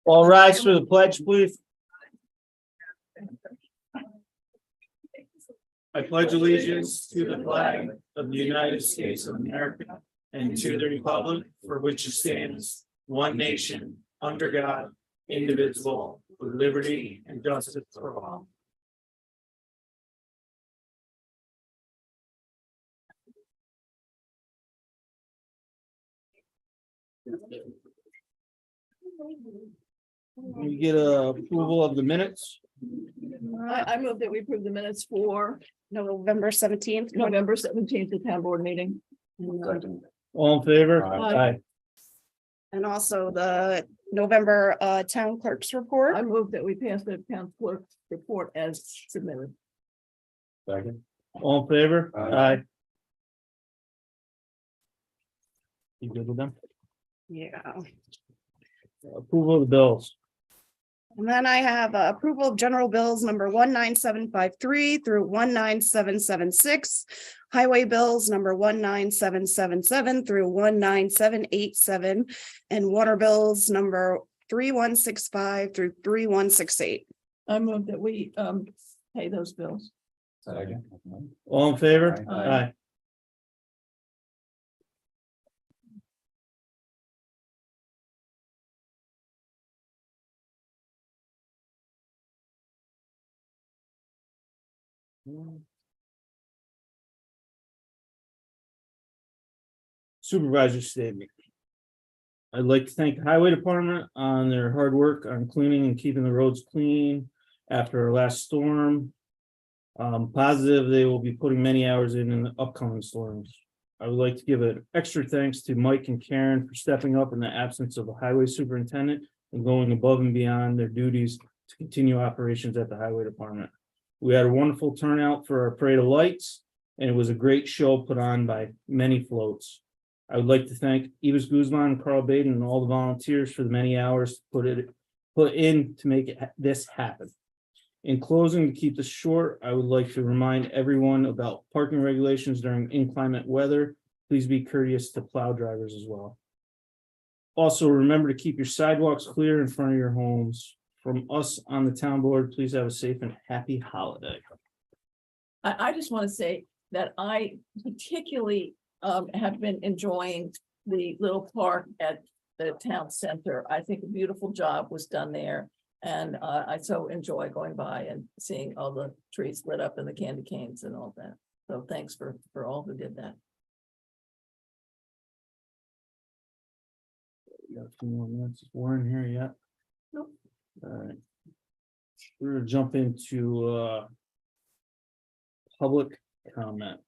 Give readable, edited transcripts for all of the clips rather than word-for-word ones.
All rise for the pledge, please. I pledge allegiance to the flag of the United States of America and to the republic for which it stands, one nation, under God, indivisible, with liberty and justice for all. We get a approval of the minutes. I move that we approve the minutes for November 17th. November 17th, the town board meeting. All in favor? Aye. And also the November town clerk's report. I move that we pass the town clerk's report as submitted. Second. All in favor? Aye. You good with them? Yeah. Approval of the bills. And then I have approval of general bills number 19753 through 19776. Highway bills number 19777 through 19787. And water bills number 3165 through 3168. I move that we pay those bills. Second. All in favor? Aye. Supervisor statement. I'd like to thank the highway department on their hard work on cleaning and keeping the roads clean after our last storm. Positive they will be putting many hours in the upcoming storms. I would like to give an extra thanks to Mike and Karen for stepping up in the absence of the highway superintendent and going above and beyond their duties to continue operations at the highway department. We had a wonderful turnout for our parade of lights, and it was a great show put on by many floats. I would like to thank Eves Guzman, Carl Baden, and all the volunteers for the many hours put in to make this happen. In closing, to keep this short, I would like to remind everyone about parking regulations during inclement weather. Please be courteous to plow drivers as well. Also, remember to keep your sidewalks clear in front of your homes. From us on the town board, please have a safe and happy holiday. I just want to say that I particularly have been enjoying the little park at the town center. I think a beautiful job was done there. And I so enjoy going by and seeing all the trees lit up and the candy canes and all that. So thanks for all who did that. We got a few more minutes. Is Warren here yet? Nope. All right. We're gonna jump into public comment.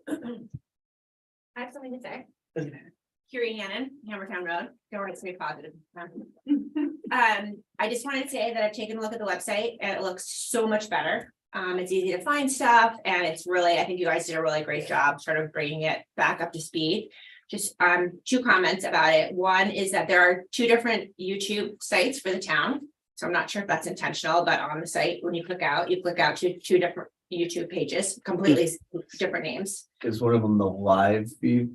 I have something to say. Curie Hannon, Hammertown Road. Don't worry, it's gonna be positive. I just wanted to say that I've taken a look at the website and it looks so much better. It's easy to find stuff and it's really, I think you guys did a really great job sort of bringing it back up to speed. Just two comments about it. One is that there are two different YouTube sites for the town. So I'm not sure if that's intentional, but on the site, when you click out to two different YouTube pages, completely different names. Is one of them the live feed?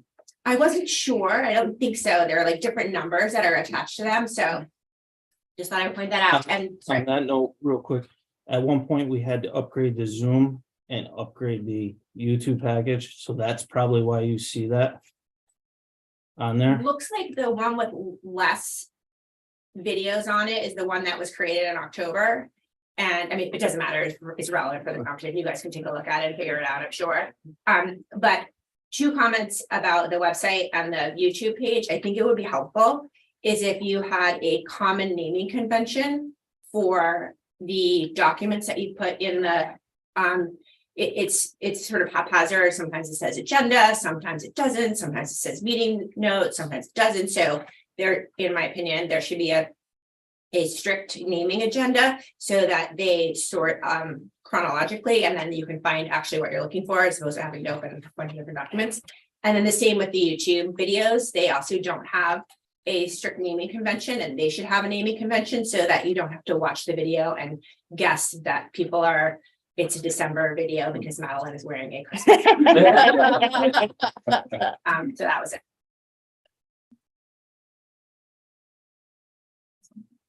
I wasn't sure. I don't think so. There are like different numbers that are attached to them. So just thought I'd point that out. And On that note, real quick, at one point we had to upgrade the Zoom and upgrade the YouTube package. So that's probably why you see that on there. looks like the one with less videos on it is the one that was created in October. And I mean, it doesn't matter. It's relevant for the conversation. You guys can take a look at it and figure it out, I'm sure. But two comments about the website and the YouTube page. I think it would be helpful is if you had a common naming convention for the documents that you put in the it's sort of haphazard. Sometimes it says agenda, sometimes it doesn't, sometimes it says meeting notes, sometimes it doesn't. So there, in my opinion, there should be a strict naming agenda so that they sort chronologically, and then you can find actually what you're looking for as opposed to having to open a bunch of different documents. And then the same with the YouTube videos. They also don't have a strict naming convention, and they should have a naming convention so that you don't have to watch the video and guess that people are, it's a December video because Madeline is wearing a Christmas. So that was it.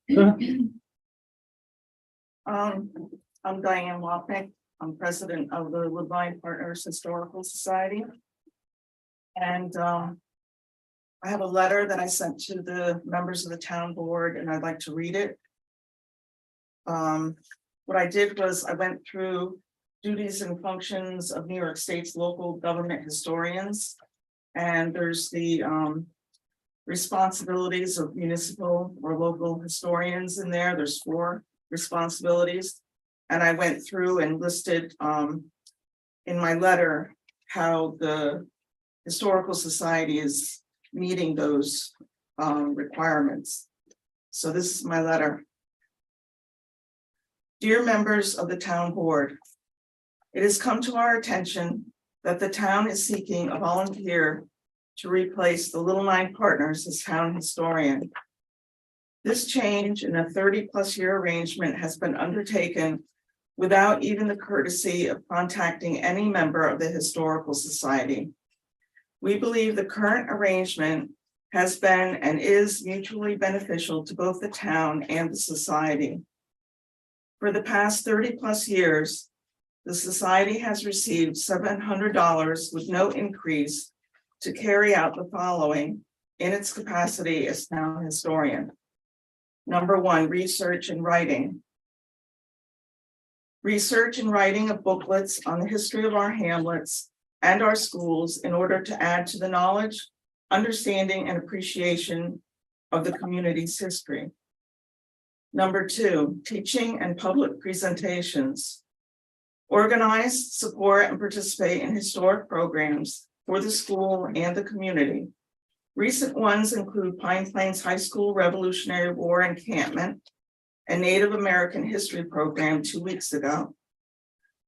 I'm Diane Wapnick. I'm president of the Woodbine Partners Historical Society. And I have a letter that I sent to the members of the town board, and I'd like to read it. What I did was I went through duties and functions of New York State's local government historians. And there's the responsibilities of municipal or local historians in there. There's 4 responsibilities. And I went through and listed in my letter how the Historical Society is meeting those requirements. So this is my letter. Dear members of the town board, it has come to our attention that the town is seeking a volunteer to replace the Little Nine Partners as town historian. This change in a 30+ year arrangement has been undertaken without even the courtesy of contacting any member of the Historical Society. We believe the current arrangement has been and is mutually beneficial to both the town and the society. For the past 30+ years, the society has received $700 with no increase to carry out the following in its capacity as town historian. Number 1, research and writing. Research and writing of booklets on the history of our hamlets and our schools in order to add to the knowledge, understanding, and appreciation of the community's history. Number 2, teaching and public presentations. Organize, support, and participate in historic programs for the school and the community. Recent ones include Pine Plains High School Revolutionary War Encampment and Native American History program 2 weeks ago.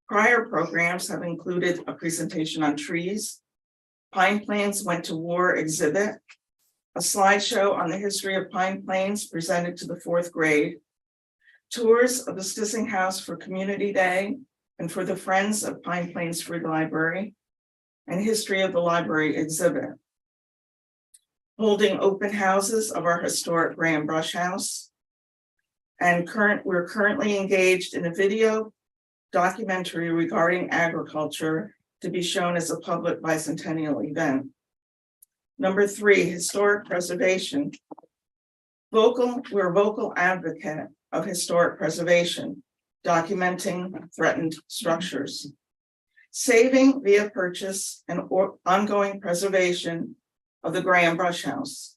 Prior programs have included a presentation on trees, Pine Plains Went to War exhibit, a slideshow on the history of Pine Plains presented to the 4th grade, tours of the Stissing House for Community Day and for the Friends of Pine Plains Free Library, and history of the library exhibit. Holding open houses of our historic Graham Brush House. And we're currently engaged in a video documentary regarding agriculture to be shown as a public bicentennial event. Number 3, historic preservation. We're a vocal advocate of historic preservation, documenting threatened structures, saving via purchase and ongoing preservation of the Graham Brush House,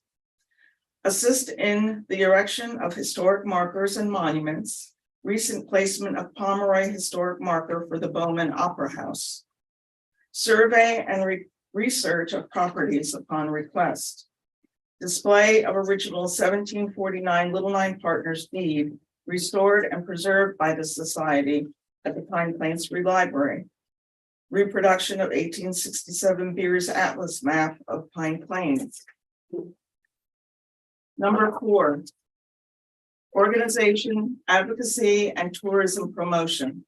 assist in the erection of historic markers and monuments, recent placement of Pomeroy historic marker for the Bowman Opera House, survey and research of properties upon request, display of original 1749 Little Nine Partners deed restored and preserved by the Society at the Pine Plains Free Library, reproduction of 1867 Beers Atlas map of Pine Plains. Number 4, organization, advocacy, and tourism promotion.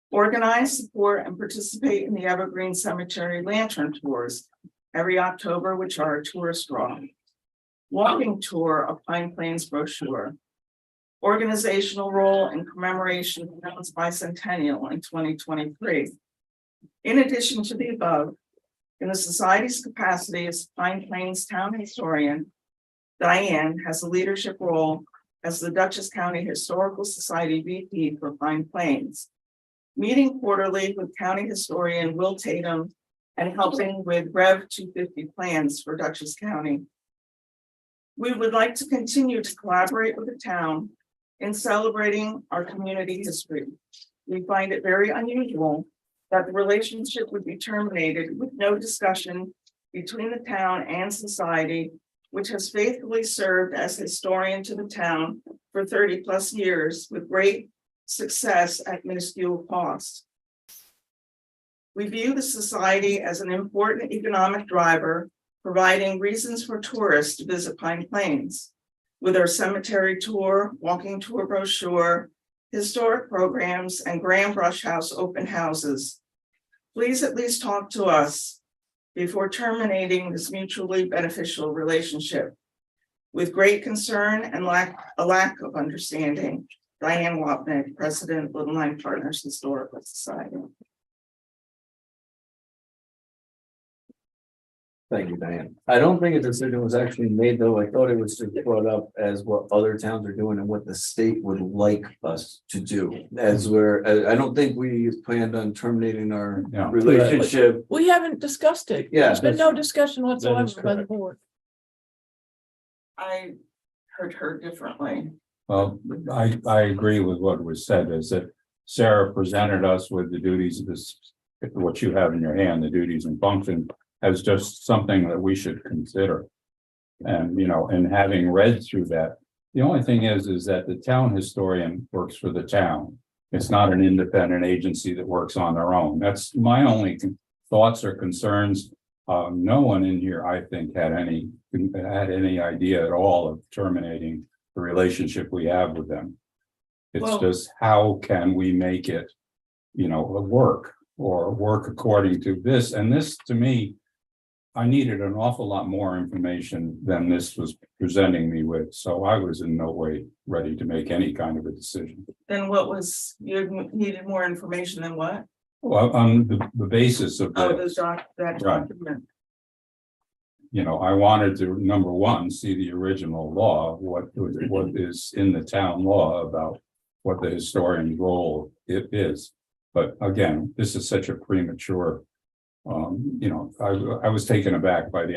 Organize, support, and participate in the Evergreen Cemetery Lantern Tours every October, which are a tourist draw. Walking tour of Pine Plains brochure. Organizational role in commemoration of the town's bicentennial in 2023. In addition to the above, in the Society's capacity as Pine Plains Town Historian, Diane has a leadership role as the Dutchess County Historical Society VP for Pine Plains, meeting quarterly with County Historian Will Tatum and helping with Rev 250 plans for Dutchess County. We would like to continue to collaborate with the town in celebrating our community history. We find it very unusual that the relationship would be terminated with no discussion between the town and society, which has faithfully served as historian to the town for 30+ years with great success at minuscule cost. We view the society as an important economic driver, providing reasons for tourists to visit Pine Plains. With our cemetery tour, walking tour brochure, historic programs, and Graham Brush House open houses. Please at least talk to us before terminating this mutually beneficial relationship. With great concern and a lack of understanding, Diane Wapnick, President, Little Line Partners Historical Society. Thank you, Diane. I don't think a decision was actually made, though. I thought it was just brought up as what other towns are doing and what the state would like us to do. As I don't think we planned on terminating our Yeah. relationship. We haven't discussed it. Yeah. There's been no discussion whatsoever by the correct. board. I heard her differently. Well, I agree with what was said, is that Sarah presented us with the duties of this, what you have in your hand, the duties and function, as just something that we should consider. And, you know, and having read through that, the only thing is that the town historian works for the town. It's not an independent agency that works on their own. That's my only thoughts or concerns. No one in here, I think, had any idea at all of terminating the relationship we have with them. It's Well- just, how can we make it, you know, work according to this? And this, to me, I needed an awful lot more information than this was presenting me with, so I was in no way ready to make any kind of a decision. Then what was, you needed more information than what? Well, on the basis of Oh, this, that Right. document. you know, I wanted to, number one, see the original law, what is in the town law about what the historian's role it is. But again, this is such a premature, you know, I was taken aback by the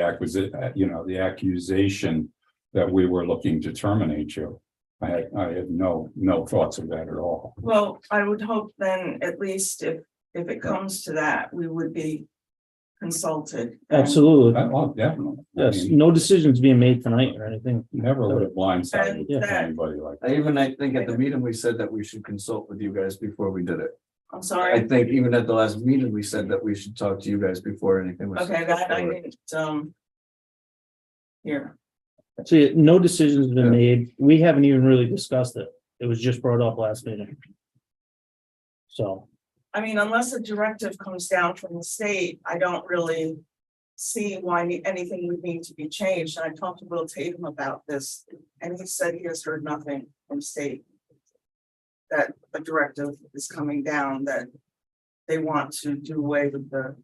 the accusation that we were looking to terminate you. I had no thoughts of that at all. Well, I would hope then, at least if it comes to that, we would be consulted. Absolutely. Oh, definitely. I Yes, mean, no decisions being made tonight or anything. never would have blindsided And that- anybody like that. I think at the meeting, we said that we should consult with you guys before we did it. I'm I sorry. think even at the last meeting, we said that we should talk to you guys before anything was. Okay, that I didn't, here. So yeah, no decisions have been made. We haven't even really discussed it. It was just brought up last meeting. So, I mean, unless a directive comes down from the state, I don't really see why anything would need to be changed. And I talked to Will Tatum about this, and he said he has heard nothing from state. That a directive is coming down, that they want to do away with the.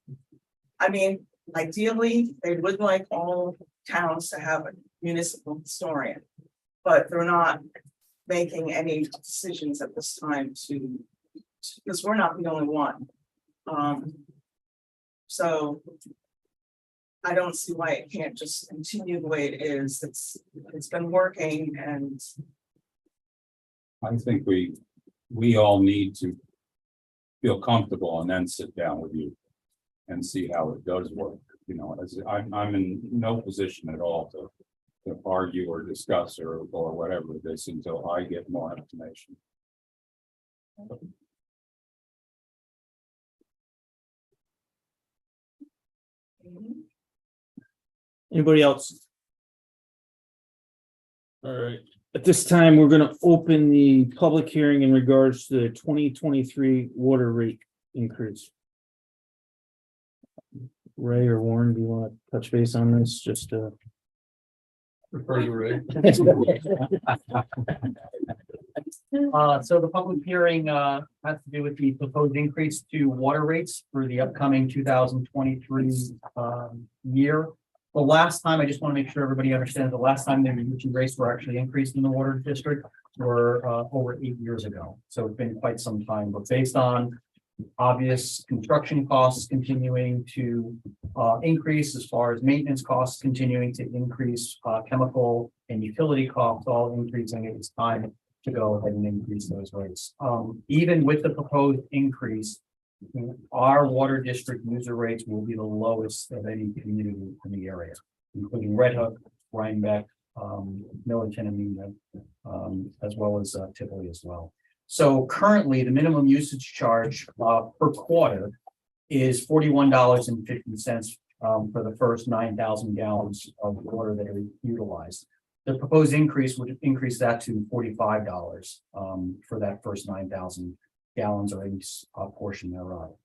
I mean, ideally, they would like all towns to have a municipal historian. But they're not making any decisions at this time to, because we're not the only one. So I don't see why it can't just continue the way it is. It's been working, and I think we all need to feel comfortable and then sit down with you and see how it does work. You know, as I'm in no position at all to argue or discuss or whatever this until I get more information. anybody else? All right, at this time, we're gonna open the public hearing in regards to the 2023 water rate increase. Ray or Warren, do you want to touch base on this? Just Refer to Ray. So the public hearing has to do with the proposed increase to water rates for the upcoming 2023 year. The last time, I just want to make sure everybody understands, the last time the utility rates were actually increased in the water district were over 8 years ago. So it's been quite some time, but based on obvious construction costs continuing to increase, as far as maintenance costs continuing to increase, chemical and utility costs all increasing, it's time to go ahead and increase those rates. Even with the proposed increase, our water district user rates will be the lowest of any community in the area, including Red Hook, Rhinebeck, Millington, and as well as Tivoli as well. So currently, the minimum usage charge per quarter is $41.50 for the first 9,000 gallons of water that are utilized. The proposed increase would increase that to $45 for that first 9,000 gallons or any portion thereof.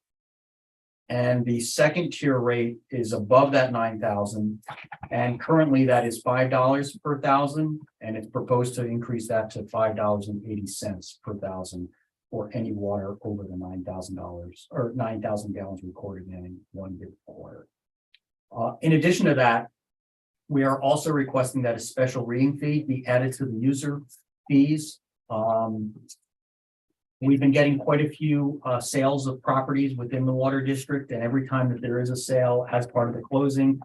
And the second tier rate is above that 9,000. And currently that is $5 per thousand, and it's proposed to increase that to $5.80 per thousand for any water over the $9,000 or 9,000 gallons recorded in 1 year of water. In addition to that, we are also requesting that a special reading fee be added to the user fees. We've been getting quite a few sales of properties within the water district, and every time that there is a sale as part of the closing,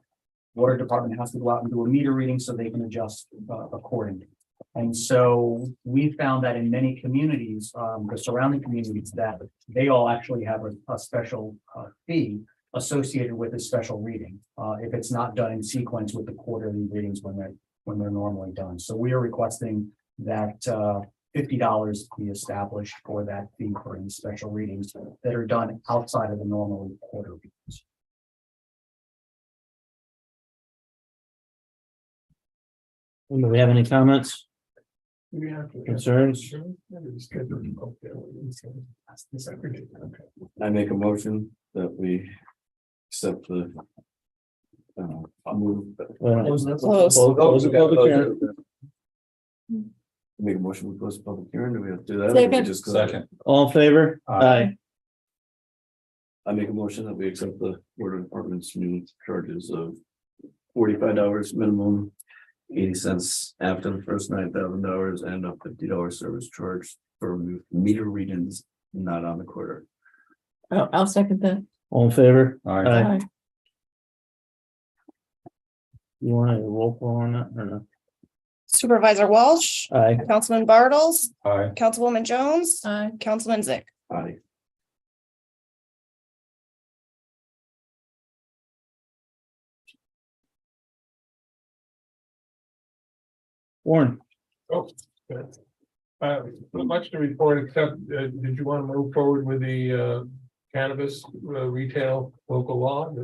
water department has to go out and do a meter reading so they can adjust accordingly. And so we found that in many communities, the surrounding communities, that they all actually have a special fee associated with a special reading, if it's not done in sequence with the quarterly readings when they're normally done. So we are requesting that $50 be established for that fee for any special readings that are done outside of the normal quarter readings. Do we have any comments, concerns? I make a motion that we accept the. Move. Close. Close the public hearing. Make a motion, we close the public hearing, do we have to do that? or do we Second. just go- Second. All in favor? Aye. I make a motion that we accept the water department's new charges of $45 minimum, 80 cents after the first $9,000 and a $50 service charge for meter readings not on the quarter. I'll second that. All in favor? Aye. Aye. You want a roll call on that or no? Supervisor Walsh, Aye. Councilman Bartles, Aye. Councilwoman Jones, Aye. Councilman Zick. Aye. Warren, Not much to report, except, did you want to move forward with the cannabis retail local law?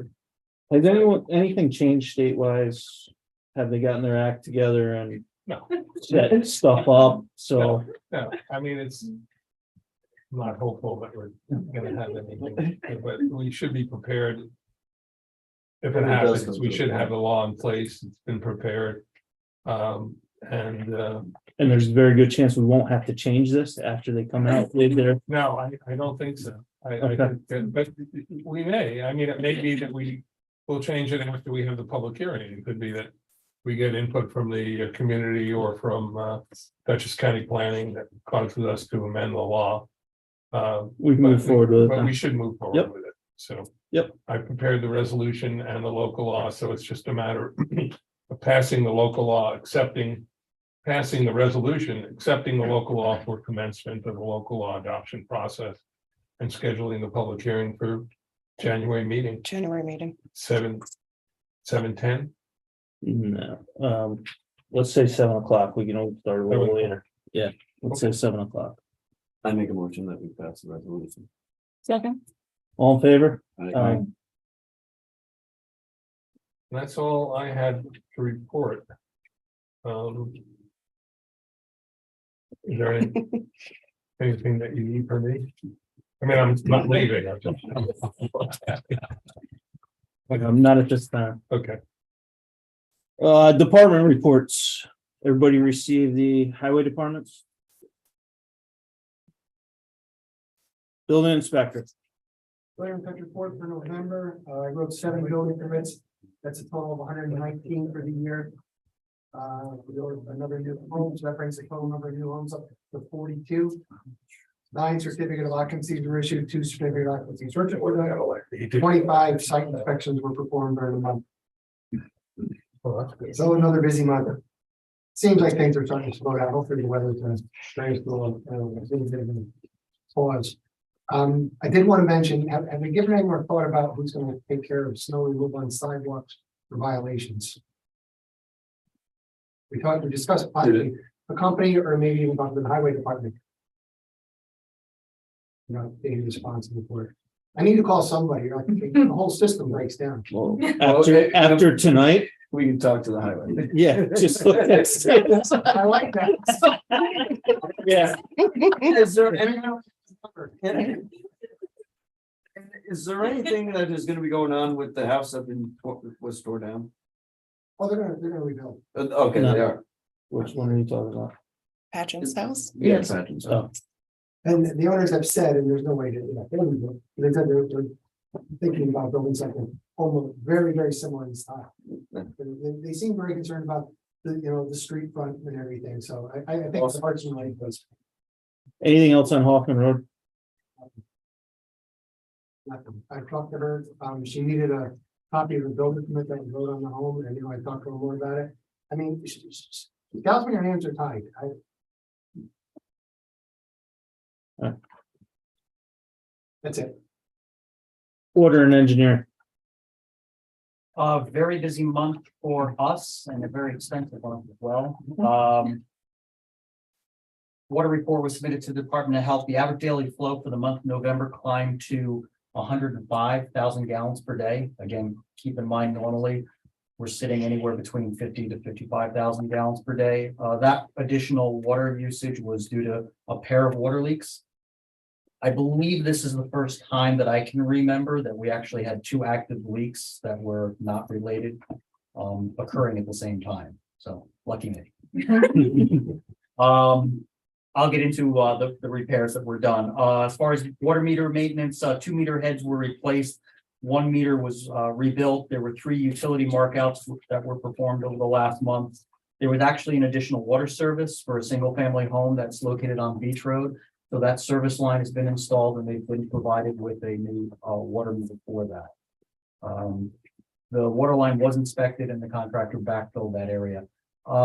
has anything changed state-wise? Have they gotten their act together and No, set stuff up? So, no, I mean, it's I'm not hopeful that we're gonna have anything, but we should be prepared. If it happens, we should have a law in place, it's been prepared. And there's a very good chance we won't have to change this after they come out with their, no, I don't think so. I Okay. think that, but we may, I mean, it may be that we will change it after we have the public hearing. It could be that we get input from the community or from Dutchess County Planning that causes us to amend the law. we can move forward with But we it. should move Yep. forward with it, so. Yep. I prepared the resolution and the local law, so it's just a matter of passing the local law, passing the resolution, accepting the local law for commencement of the local law adoption process. And scheduling the public hearing for January meeting, January meeting. 7/10. No, let's say 7 o'clock. We can always start a little 7 later. Yeah, let's say 7 o'clock. I make a motion that we pass the resolution. Second. All in favor? Aye. That's all I had to report. Is there anything that you need from me? I mean, I'm not leaving. I'm not at this time. Okay, Department reports. Everybody received the highway departments? Building inspector. Clear and cut report for November, I wrote 7 building permits, that's a total of 119 for the year. We wrote another new homes, that brings the total number of new homes up to 42. 9 certificate of occupancies were issued, 2 certificate of occupancies, 25 site inspections were performed during the month, well, that's good. so another busy month. Seems like things are starting to slow down, hopefully the weather's gonna stay cool, pause. I did want to mention, have we given any more thought about who's going to take care of snow removal on sidewalks for violations? We discussed possibly a company or maybe even talk to the highway department. You know, being responsible for it. I need to call somebody, or I think the whole system breaks down. Well, after tonight, We can talk to the highway. yeah, just look at. I like that. Yeah, Is there anyone? Is there anything that is gonna be going on with the house that was torn down? Oh, they're gonna rebuild. Okay, they are. Which one are you talking about? Patchen's house. Yeah, Yes. Patrick's. Oh, And the owners have said, and there's no way to, they said they're thinking about building something almost very, very similar in style. They seem very concerned about the, the street front and everything, so I think the hearts and mind goes. anything else on Hoffman Road? Nothing. I talked to her, she needed a copy of the building permit that was wrote on the home, and I talked to her more about it. I mean, gals, when your hands are tied, that's it. Order and engineer. A very busy month for us and a very expensive one as well. Water report was submitted to the Department of Health. The average daily flow for the month of November climbed to 105,000 gallons per day. Again, keep in mind, normally we're sitting anywhere between 50 to 55,000 gallons per day. That additional water usage was due to a pair of water leaks. I believe this is the first time that I can remember that we actually had two active leaks that were not related, occurring at the same time. So lucky me. I'll get into the repairs that were done. As far as water meter maintenance, 2 meter heads were replaced. 1 meter was rebuilt. There were 3 utility markouts that were performed over the last month. There was actually an additional water service for a single family home that's located on Beach Road. So that service line has been installed and they've been provided with a new water meter for that. The water line was inspected and the contractor backfilled that area.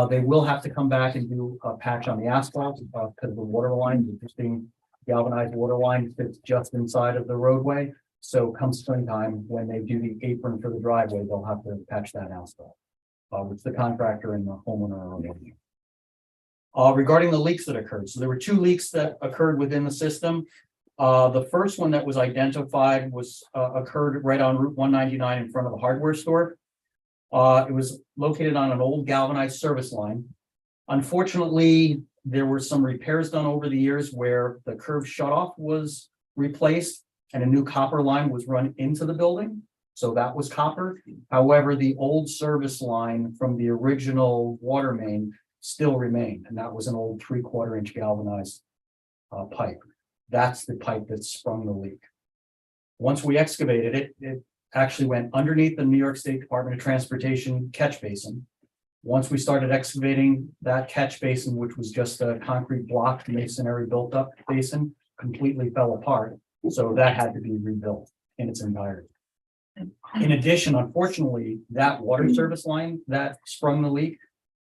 They will have to come back and do a patch on the asphalt because the water line, the existing galvanized water line, fits just inside of the roadway. So come springtime, when they do the apron for the driveway, they'll have to patch that asphalt, which the contractor and the homeowner are doing. Regarding the leaks that occurred, so there were 2 leaks that occurred within the system. The first one that was identified was occurred right on Route 199 in front of the hardware store. It was located on an old galvanized service line. Unfortunately, there were some repairs done over the years where the curved shutoff was replaced and a new copper line was run into the building. So that was copper. However, the old service line from the original water main still remained, and that was an old 3/4 inch galvanized pipe. That's the pipe that sprung the leak. Once we excavated it, it actually went underneath the New York State Department of Transportation catch basin. Once we started excavating that catch basin, which was just a concrete block masonry built up basin, completely fell apart. So that had to be rebuilt in its entirety. In addition, unfortunately, that water service line that sprung the leak,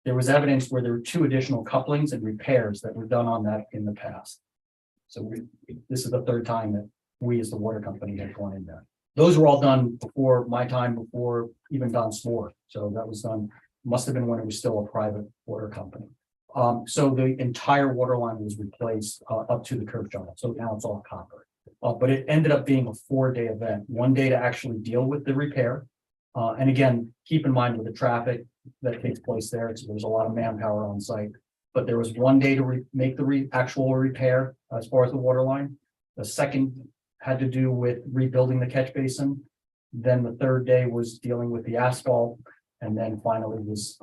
there was evidence where there were 2 additional couplings and repairs that were done on that in the past. So this is the 3rd time that we as the water company had gone in there. Those were all done before my time, before even Don Swore. So that was done, must have been when it was still a private water company. So the entire water line was replaced up to the curb joint. So now it's all copper. But it ended up being a 4-day event, 1 day to actually deal with the repair. And again, keep in mind with the traffic that takes place there, there's a lot of manpower on site. But there was 1 day to make the actual repair as far as the water line. The second had to do with rebuilding the catch basin. Then the 3rd day was dealing with the asphalt. And then finally was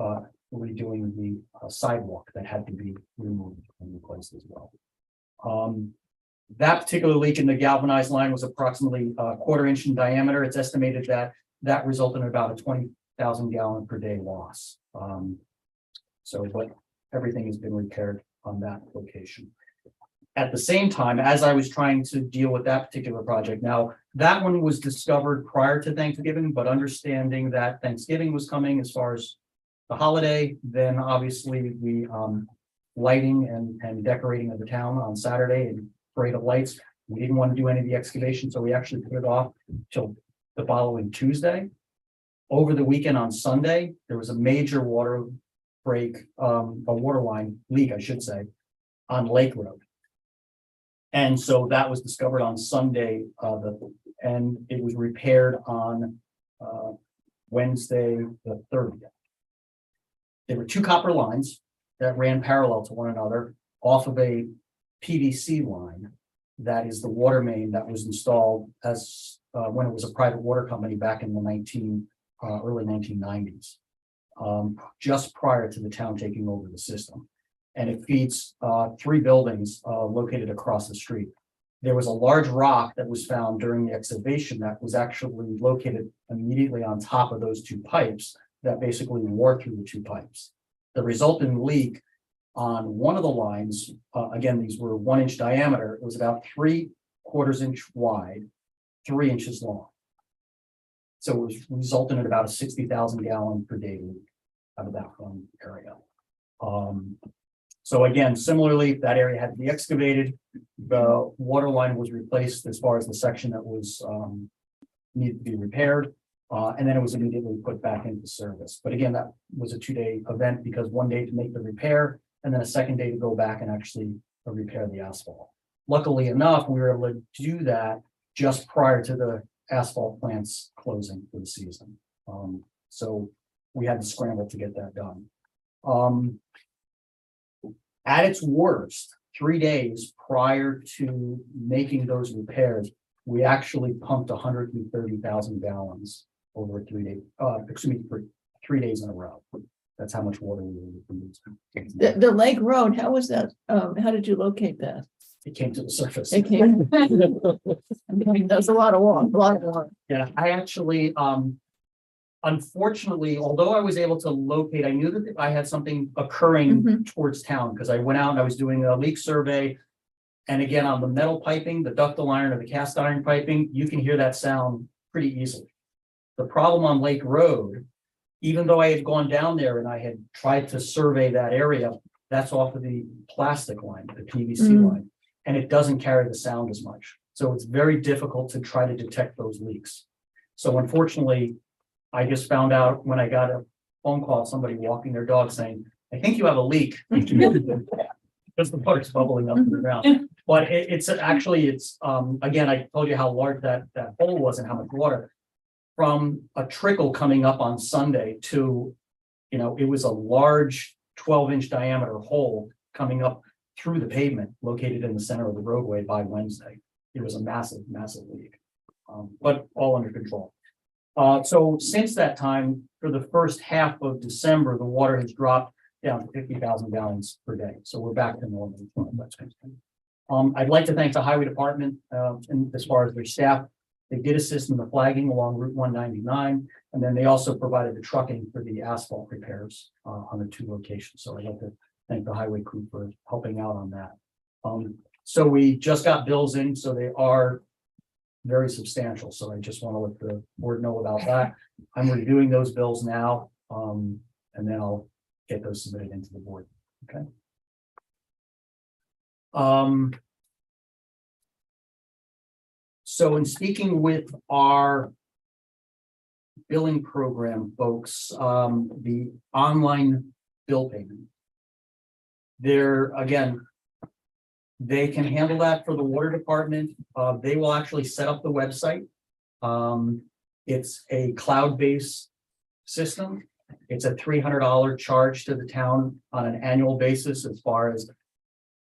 redoing the sidewalk that had to be removed and replaced as well. That particular leak in the galvanized line was approximately a 1/4 inch in diameter. It's estimated that that resulted in about a 20,000 gallon per day loss. But everything has been repaired on that location. At the same time, as I was trying to deal with that particular project, now that one was discovered prior to Thanksgiving, but understanding that Thanksgiving was coming as far as the holiday, then obviously the lighting and decorating of the town on Saturday and parade of lights. We didn't want to do any of the excavation, so we actually put it off till the following Tuesday. Over the weekend on Sunday, there was a major water break, a water line leak, I should say, on Lake Road. And so that was discovered on Sunday, and it was repaired on Wednesday, the 30th. There were 2 copper lines that ran parallel to one another off of a PVC line that is the water main that was installed as, when it was a private water company back in the early 1990s. Just prior to the town taking over the system. And it feeds, 3 buildings, located across the street. There was a large rock that was found during the excavation that was actually located immediately on top of those 2 pipes that basically wore through the 2 pipes. The resultant leak on one of the lines, again, these were 1-inch diameter, it was about 3/4 inch wide, 3 inches long. So it was resulting in about a 60,000 gallon per day leak out of that one area. So again, similarly, that area had to be excavated. The water line was replaced as far as the section that was needed to be repaired. And then it was immediately put back into service. But again, that was a 2-day event because 1 day to make the repair and then a 2nd day to go back and actually repair the asphalt. Luckily enough, we were able to do that just prior to the asphalt plants closing for the season. So we had to scramble to get that done. At its worst, 3 days prior to making those repairs, we actually pumped 130,000 gallons over 3 days, for 3 days in a row. That's how much water we were using. The Lake Road, how was that? How did you locate that? It came to the surface. It came. I mean, there's a lot of water, Yeah, I actually, unfortunately, although I was able to locate, I knew that I had something occurring towards town because I went out and I was doing a leak survey. And again, on the metal piping, the ductile iron or the cast iron piping, you can hear that sound pretty easily. The problem on Lake Road, even though I had gone down there and I had tried to survey that area, that's off of the plastic line, the PVC line, and it doesn't carry the sound as much. So it's very difficult to try to detect those leaks. So unfortunately, I just found out when I got a phone call, somebody walking their dog saying, I think you have a leak. Because the water's bubbling up in the ground. But it's again, I told you how large that hole was and how much water. From a trickle coming up on Sunday to, it was a large 12-inch diameter hole coming up through the pavement located in the center of the roadway by Wednesday. It was a massive, massive leak, but all under control. So since that time, for the first half of December, the water has dropped down to 50,000 gallons per day. So we're back to normal. I'd like to thank the highway department, and as far as their staff. They did assist in the flagging along Route 199, and then they also provided the trucking for the asphalt repairs on the 2 locations. So I'd like to thank the highway crew for helping out on that. So we just got bills in, so they are very substantial. So I just want to let the board know about that. I'm reviewing those bills now, and then I'll get those submitted into the board. Okay. So in speaking with our billing program folks, the online bill payment. They can handle that for the water department. They will actually set up the website. It's a cloud-based system. It's a $300 charge to the town on an annual basis as far as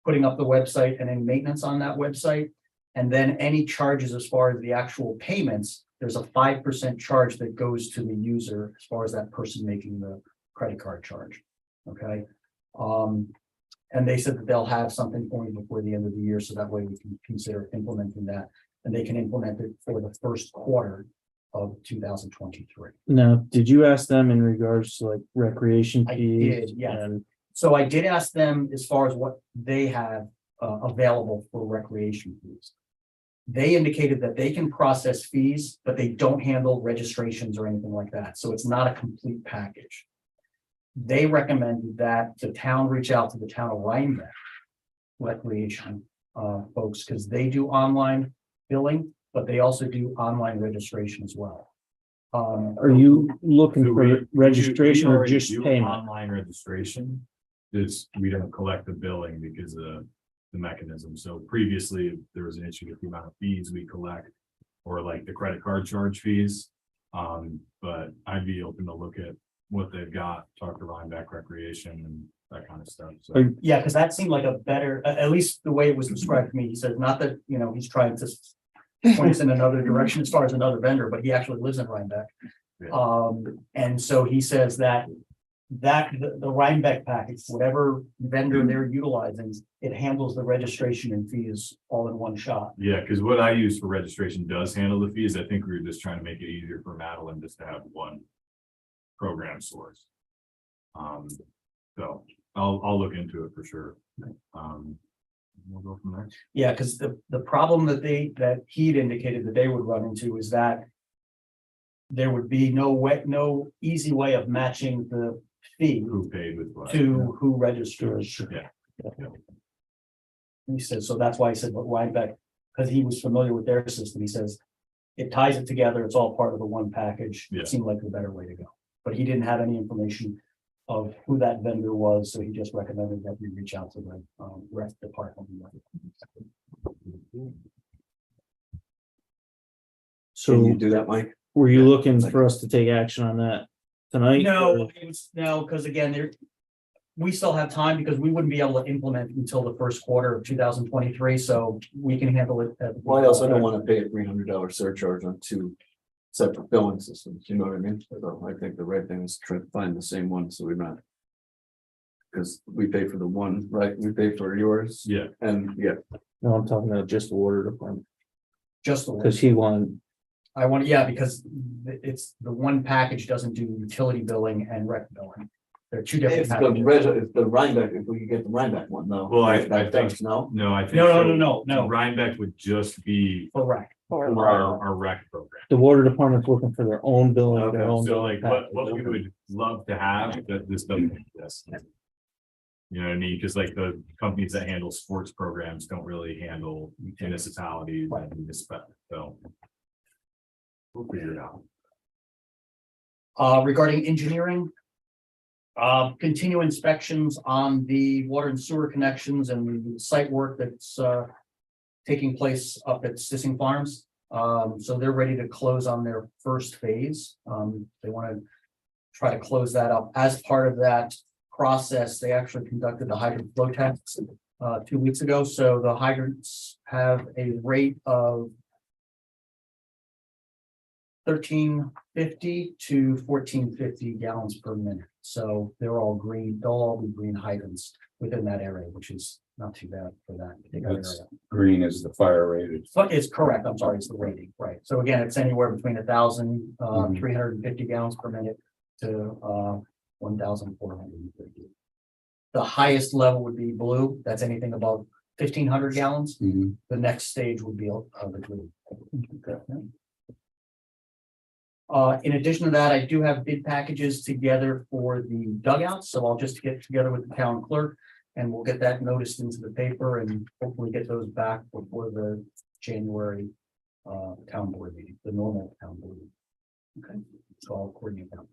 putting up the website and any maintenance on that website. And then any charges as far as the actual payments, there's a 5% charge that goes to the user as far as that person making the credit card charge. Okay. And they said that they'll have something for me before the end of the year, so that way we can consider implementing that, and they can implement it for the first quarter of 2023. Now, did you ask them in regards to like recreation I fees? did, yeah. And So I did ask them as far as what they have available for recreation fees. They indicated that they can process fees, but they don't handle registrations or anything like that. So it's not a complete package. They recommended that the town reach out to the town of Rhinebeck recreation folks, because they do online billing, but they also do online registration as well. are you looking for registration or just payment? Online registration. We don't collect the billing because of the mechanism. So previously, if there was an issue with the amount of fees we collect or like the credit card charge fees. But I'd be open to look at what they've got, talk to Rhinebeck Recreation that kind of stuff, so. Are- Yeah, because that seemed like a better, at least the way it was described to me, he said, not that, you know, he's trying to point us in another direction as far as another vendor, but he actually lives in Rhinebeck. Yeah. And so he says that the Rhinebeck package, whatever vendor they're utilizing, it handles the registration and fees all in one shot. Yeah, because what I use for registration does handle the fees. I think we were just trying to make it easier for Madeline just to have one program source. So I'll look into it for sure. We'll go from there. Yeah, because the problem that he'd indicated that they would run into is that there would be no easy way of matching the fee Who paid with what? to who registers. Yeah. He says, so that's why he said, but Rhinebeck, because he was familiar with their system, he says, it ties it together, it's all part of the one package. Yeah. It seemed like the better way to go. But he didn't have any information of who that vendor was, so he just recommended that we reach out to the rec department. Can you So do that, Mike? were you looking for us to take action on that tonight? No, or- no, because again, we still have time because we wouldn't be able to implement until the first quarter of 2023, so we can handle it. Well, I also don't want to pay a $300 surcharge on two separate billing systems, you know what I mean? So I think the right thing is to try to find the same one, so we're not. Because we pay for the one, right? We pay for yours. Yeah. And yeah, No, I'm talking about just the water department, Just the because he wanted, I want, yeah, because it's the one package doesn't do utility billing and rec billing. They're two different it's the packages. it's the Rhinebeck, if we could get the Rhinebeck one, though. Well, I That think- does, no. No, I think. No. Rhinebeck would just be For rec. For our rec program. the water department's looking for their own billing, their Okay, own. So billing like what we package. would love to have, that this doesn't exist. You know what I mean? Because like the companies that handle sports programs don't really handle municipalities and municipalities, so. We'll figure it out. Regarding engineering. Continue inspections on the water and sewer connections and the site work that's taking place up at Sissing Farms. So they're ready to close on their first phase. They want to try to close that up. As part of that process, they actually conducted the hydrant flow tests 2 weeks ago. So the hydrants have a rate of 1350 to 1450 gallons per minute. So they're all green, they'll all be green hydrants within that area, which is not too bad for that particular That's- area. Green is the fire rated. So it's correct, I'm sorry, it's the rating, right? So again, it's anywhere between 1,000, Mhm. 350 gallons per minute to 1,450. The highest level would be blue, that's anything above 1,500 gallons. Mhm. The next stage would be the green. In addition to that, I do have bid packages together for the dugouts, so I'll just get together with the town clerk. And we'll get that noticed into the paper and hopefully get those back before the January town board meeting, the normal town board meeting. Okay, so I'll coordinate that.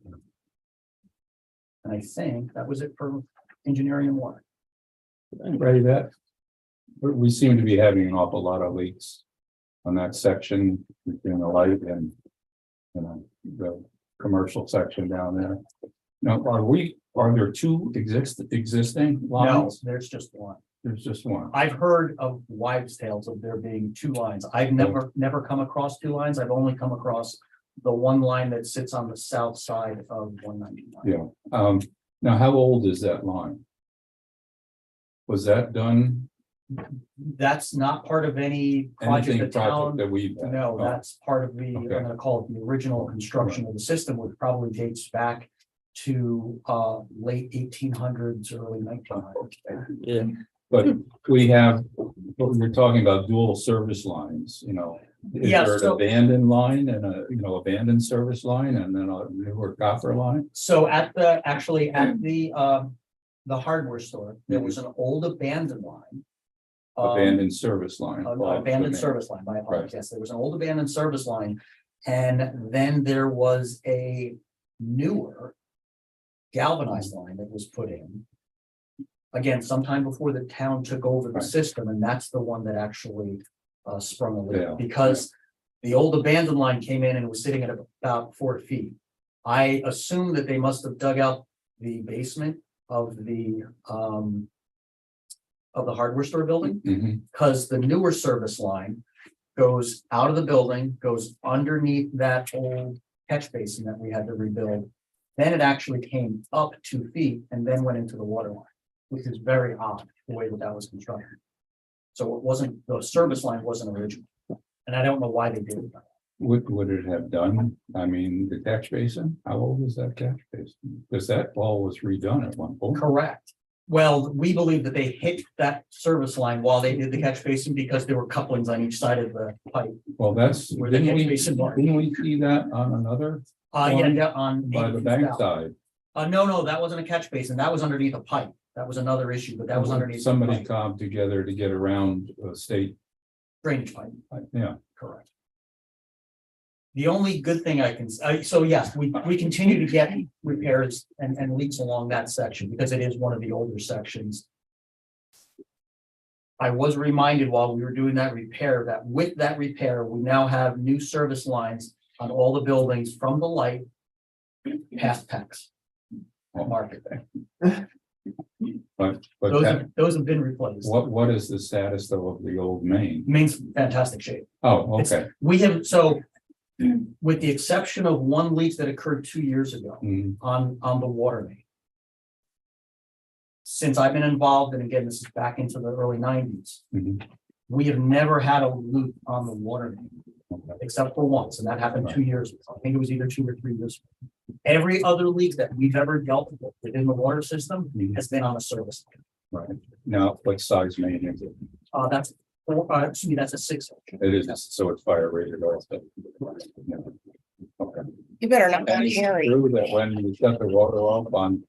And I think that was it for engineering and water. Ready that? We seem to be having an awful lot of leaks on that section between the light and, you know, the commercial section down there. Now, are there two existing No, lines? there's just one. There's just one. I've heard of wives' tales of there being two lines. I've never come across two lines. I've only come across the one line that sits on the south side of 199. Yeah, now how old is that line? Was that done? That's not part of any project Anything the town. project that we've had? No, Oh, that's part of the, I'm Okay. gonna call it the original construction of the system, which probably dates back to late 1800s, early 1900s. Yeah, But we're talking about dual service lines, you know. Is Yeah, there an so- abandoned line and abandoned service line and then a newer copper line? So at the hardware store, there was an old abandoned line. Abandoned service line. Abandoned service line, my apologies. Yes, there was an old abandoned service line. And then there was a newer galvanized line that was put in. Again, sometime before the town took over the Right. system, and that's the one that actually sprung a Yeah. leak. Because the old abandoned line came in and was sitting at about 4 feet. I assume that they must have dug out the basement of the hardware store building, Mhm. because the newer service line goes out of the building, goes underneath that old catch basin that we had to rebuild. Then it actually came up 2 feet and then went into the water line, which is very odd, the way that was constructed. So it wasn't, the service line wasn't original, and I don't know why they did it. What would it have done? I mean, the catch basin, how old is that catch basin? Because that all was redone at one point. Correct. Well, we believe that they hit that service line while they did the catch basin because there were couplings on each side of the pipe. Well, that's, Where the didn't catch basin was. we see that on another, Yeah, on. by the bank side? No, that wasn't a catch basin. That was underneath a pipe. That was another issue, but that was underneath. the Somebody pipe. come together to get around a state, Drainage pipe, yeah. correct. The only good thing I can, so yes, we continue to get repairs and leaks along that section because it is one of the older sections. I was reminded while we were doing that repair, that with that repair, we now have new service lines on all the buildings from the light past PEX. Market there. But Those have been replaced. what is the status though of the old main? Main's fantastic shape. Oh, It's- okay. We have, so with the exception of one leak that occurred 2 years ago Mhm. on the water main. Since I've been involved, and again, this is back into the early 90s, Mhm. we have never had a leak on the water main. Okay. Except for once, and that happened 2 years ago. I think it was either 2 or 3 years ago. Every other leak that we've ever dealt with within the water system has been on a service line. Right. Now, what size main is it? That's excuse me, that's a 6 inch. It is, so it's fire rated also. Yeah. Okay. You better not go And to it's Erie. true that when you shut the water off on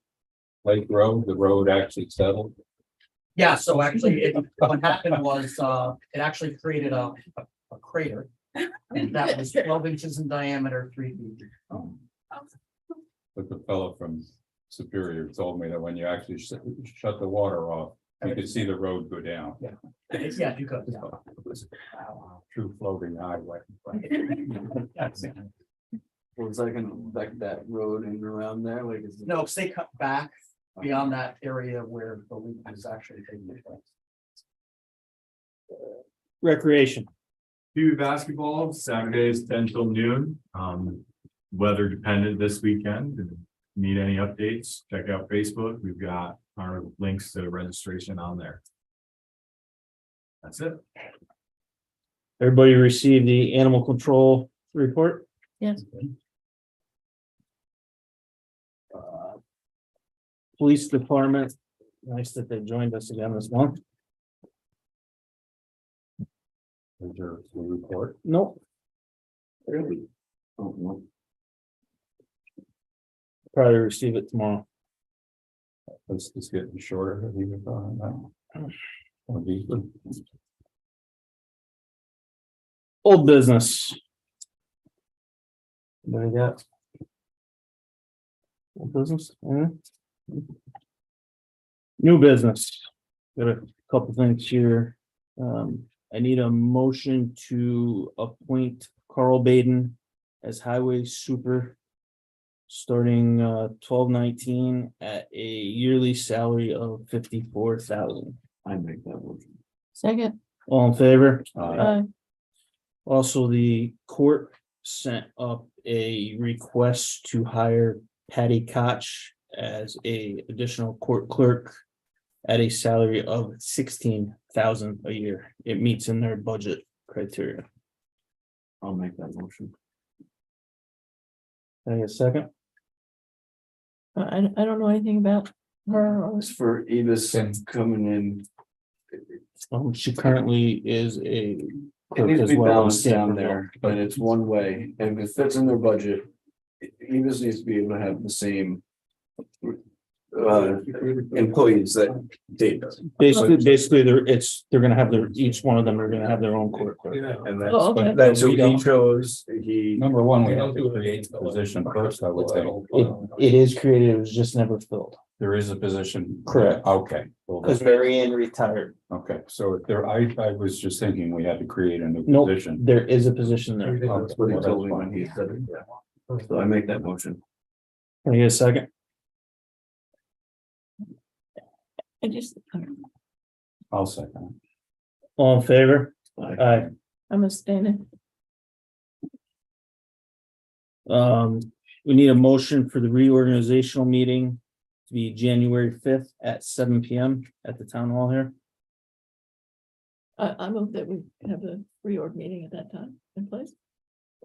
Lake Road, the road actually settled. Yeah, so actually, what happened was, it actually created a crater. And that was 12 inches in diameter, 3 feet. But the fellow from Superior told me that when you actually shut the water off, you could see the road go down. Yeah, you could. Yeah. It was a true floating highway. Yes. Was that gonna affect that road and around there, like? is it- No, because they cut back beyond that area where the leak was actually taking place. Recreation. PB basketball, Saturdays 10 till noon. Weather dependent this weekend. If you Need any updates? Check out Facebook. We've got our links to registration on there. That's it. Everybody received the animal control report? Yes. Police department, nice that they joined us again this month. Is there a report? Nope. Really? Oh, no. Probably receive it tomorrow. It's just getting shorter. Have you thought on that? Or deeper? Old business. What do you got? Old business? New business. Got a couple things here. I need a motion to appoint Carl Baden as highway super. Starting 12/19 at a yearly salary of 54,000. I make that motion. Second, All in favor? uh, Also, the court sent up a request to hire Patty Koch as a additional court clerk at a salary of 16,000 a year. It meets in their budget criteria. I'll make that motion. Can I get a second? I don't know anything about her. or- It's for Evis coming in. She currently is a It clerk needs to as be well in balanced down Sanford. there, but it's one way, and if it fits in their budget. Evis needs to be able to have the same. Employees that they does. Basically, they're gonna have each one of them are gonna have their own court clerk. And Oh, okay. that's who he chose, he. Number one, we have to create the position first, I would think. It is created, it was just never filled. There is a position. Correct. Okay. Well, Because Mary Ann retired. okay, so if there, I was just thinking we had to create a new Nope, position. there is a position there. That's what he told me when he said it, yeah. So I make that motion. Can I get a second? I just, I'll second. All in favor? Aye. I'm abstaining. We need a motion for the reorganizational meeting to be January 5th at 7 PM at the town hall here. I move that we have a reorg meeting at that time in place.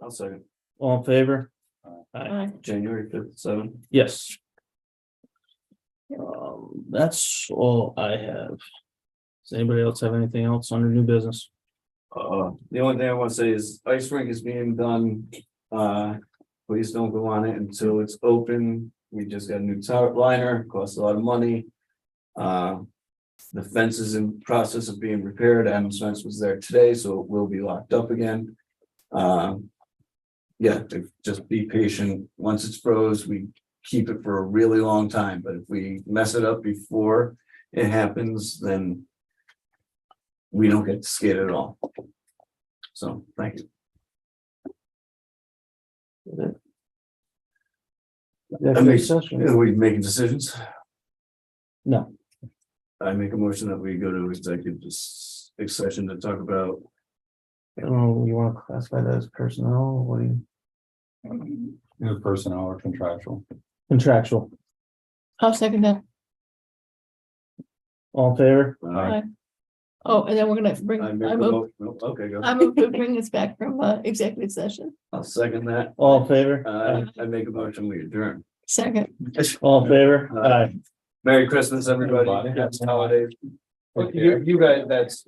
I'll second, All in favor? Aye. January 5th, 7. Yes. That's all I have. Does anybody else have anything else under new business? The only thing I want to say is ice rink is being done. Please don't go on it until it's open. We just got a new tower liner, costs a lot of money. The fence is in process of being repaired. Adam's fence was there today, so it will be locked up again. Yeah, just be patient. Once it's froze, we keep it for a really long time, but if we mess it up before it happens, then we don't get to skate at all. So, thank you. Are we making decisions? No, I make a motion that we go to executive session to talk about. I don't know, you want to classify that as personnel, what do you, Either personnel or contractual. contractual, I'll second that. all in favor? Aye. Oh, and then we're gonna bring, I make I a move, okay, go. I move to bring this back from executive session. I'll second that. All in favor? I make a motion, we adjourn. Second. All in favor? Merry Christmas, everybody. Everybody. Happy holidays. You guys, that's